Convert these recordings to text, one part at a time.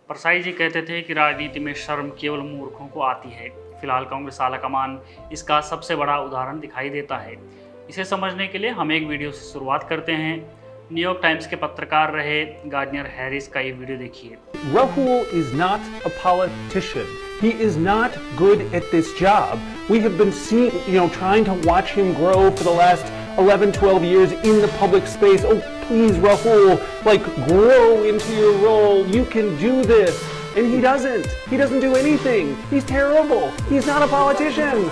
परसाई जी कहते थे कि राजनीति में शर्म केवल मूर्खों को आती है। फिलहाल कांग्रेस आलाकमान इसका सबसे बड़ा उदाहरण दिखाई देता है। इसे समझने के लिए हम एक वीडियो से शुरुआत करते हैं। न्यूयॉर्क टाइम्स के पत्रकार रहे गार्डिनर हैरिस का ये वीडियो देखिए। Rahul is not a politician. He is not good at this job. We have been trying to watch him grow for the last 11, 12 years in the public space. Oh, please, Rahul, grow into your role. You can do this. And he doesn't. He doesn't do anything. He's terrible. He's not a politician.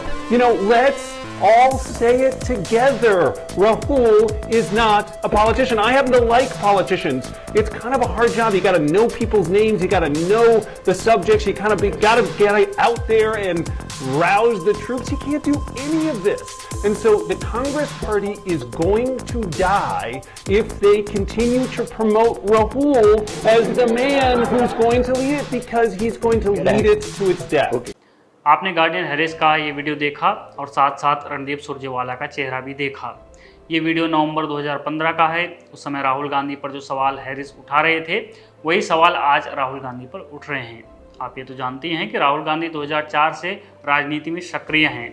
Let's all say it together. Rahul is not a politician. I happen to like politicians. It's kind of a hard job. You got to know people's names. You got to know the subjects. You got to get out there and rouse the troops. He can't do any of this. And so the Congress Party is going to die if they continue to promote Rahul as the man who's going to lead it, because he's going to lead it to its death. Okay. आपने guardian Harris का ये video देखा और साथ साथ रणदीप सुरजेवाला का चेहरा भी देखा। ये वीडियो नवंबर 2015 का है। उस समय राहुल गांधी पर जो सवाल हैरिस उठा रहे थे वही सवाल आज राहुल गांधी पर उठ रहे हैं। आप ये तो जानते हैं कि राहुल गांधी 2004 से राजनीति में सक्रिय हैं।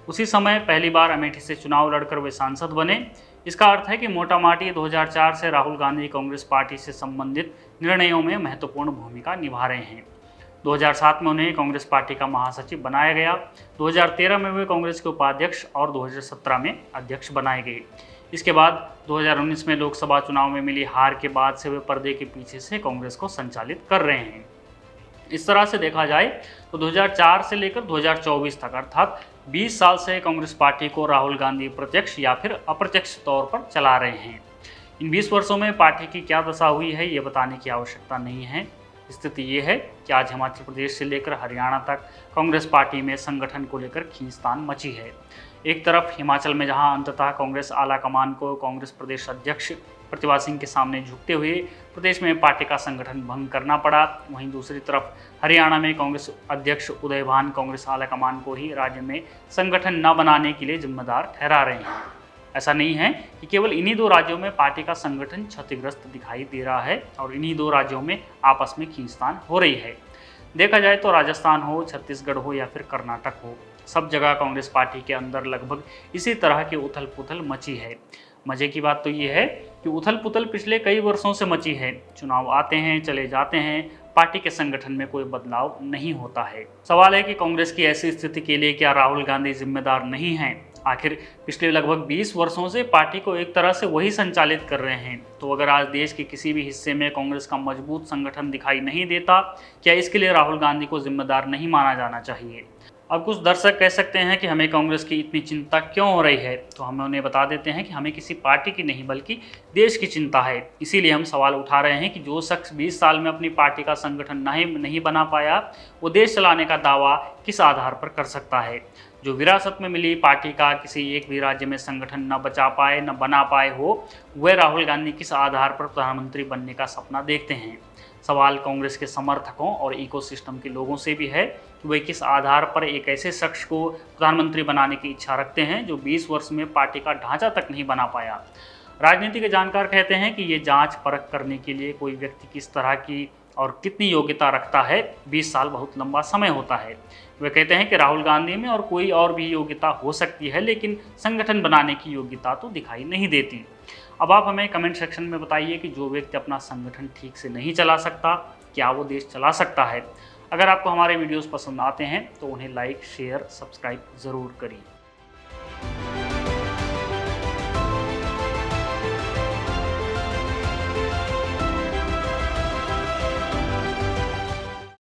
उसी समय पहली बार अमेठी से चुनाव लड़कर वे सांसद बने। इसका अर्थ है कि मोटामाटी 2004 से राहुल गांधी कांग्रेस पार्टी से संबंधित निर्णयों में महत्वपूर्ण भूमिका निभा रहे हैं। 2007 में उन्हें कांग्रेस पार्टी का महासचिव बनाया गया। 2013 में वे कांग्रेस के उपाध्यक्ष और 2017 में अध्यक्ष बनाए गए। इसके बाद 2019 में लोकसभा चुनाव में मिली हार के बाद से वे पर्दे के पीछे से कांग्रेस को संचालित कर रहे हैं। इस तरह से देखा जाए तो 2004 से लेकर 2024 तक अर्थात 20 साल से कांग्रेस पार्टी को राहुल गांधी प्रत्यक्ष या फिर अप्रत्यक्ष तौर पर चला रहे हैं। इन 20 वर्षों में पार्टी की क्या दशा हुई है ये बताने की आवश्यकता नहीं है। स्थिति ये है कि आज हिमाचल प्रदेश से लेकर हरियाणा तक कांग्रेस पार्टी में संगठन को लेकर खींचतान मची है। एक तरफ हिमाचल में जहां अंततः कांग्रेस आलाकमान को कांग्रेस प्रदेश अध्यक्ष प्रतिभा सिंह के सामने झुकते हुए प्रदेश में पार्टी का संगठन भंग करना पड़ा, वहीं दूसरी तरफ हरियाणा में कांग्रेस अध्यक्ष उदय भान कांग्रेस आलाकमान को ही राज्य में संगठन न बनाने के लिए जिम्मेदार ठहरा रहे हैं। ऐसा नहीं है कि केवल इन्हीं दो राज्यों में पार्टी का संगठन क्षतिग्रस्त दिखाई दे रहा है और इन्हीं दो राज्यों में आपस में खींचतान हो रही है। देखा जाए तो राजस्थान हो, छत्तीसगढ़ हो या फिर कर्नाटक हो, सब जगह कांग्रेस पार्टी के अंदर लगभग इसी तरह की उथल पुथल मची है। मजे की बात तो ये है कि उथल पुथल पिछले कई वर्षों से मची है। चुनाव आते हैं चले जाते हैं, पार्टी के संगठन में कोई बदलाव नहीं होता है। सवाल है कि कांग्रेस की ऐसी स्थिति के लिए क्या राहुल गांधी जिम्मेदार नहीं हैं? आखिर पिछले लगभग 20 वर्षों से पार्टी को एक तरह से वही संचालित कर रहे हैं। तो अगर आज देश के किसी भी हिस्से में कांग्रेस का मजबूत संगठन दिखाई नहीं देता, क्या इसके लिए राहुल गांधी को जिम्मेदार नहीं माना जाना चाहिए? अब कुछ दर्शक कह सकते हैं कि हमें कांग्रेस की इतनी चिंता क्यों हो रही है, तो हम उन्हें बता देते हैं कि हमें किसी पार्टी की नहीं बल्कि देश की चिंता है। इसीलिए हम सवाल उठा रहे हैं कि जो शख्स 20 साल में अपनी पार्टी का संगठन नहीं बना पाया, वो देश चलाने का दावा किस आधार पर कर सकता है? जो विरासत में मिली पार्टी का किसी एक भी राज्य में संगठन न बचा पाए न बना पाए हो, वह राहुल गांधी किस आधार पर प्रधानमंत्री बनने का सपना देखते हैं? सवाल कांग्रेस के समर्थकों और इकोसिस्टम के लोगों से भी है कि वे किस आधार पर एक ऐसे शख्स को प्रधानमंत्री बनाने की इच्छा रखते हैं जो 20 वर्ष में पार्टी का ढांचा तक नहीं बना पाया। राजनीति के जानकार कहते हैं कि ये जांच परख करने के लिए कोई व्यक्ति किस तरह की और कितनी योग्यता रखता है, 20 साल बहुत लंबा समय होता है। वे कहते हैं कि राहुल गांधी में और कोई और भी योग्यता हो सकती है, लेकिन संगठन बनाने की योग्यता तो दिखाई नहीं देती। अब आप हमें कमेंट सेक्शन में बताइए कि जो व्यक्ति अपना संगठन ठीक से नहीं चला सकता, क्या वो देश चला सकता है? अगर आपको हमारे वीडियोस पसंद आते हैं तो उन्हें लाइक, शेयर, सब्सक्राइब ज़रूर करिए।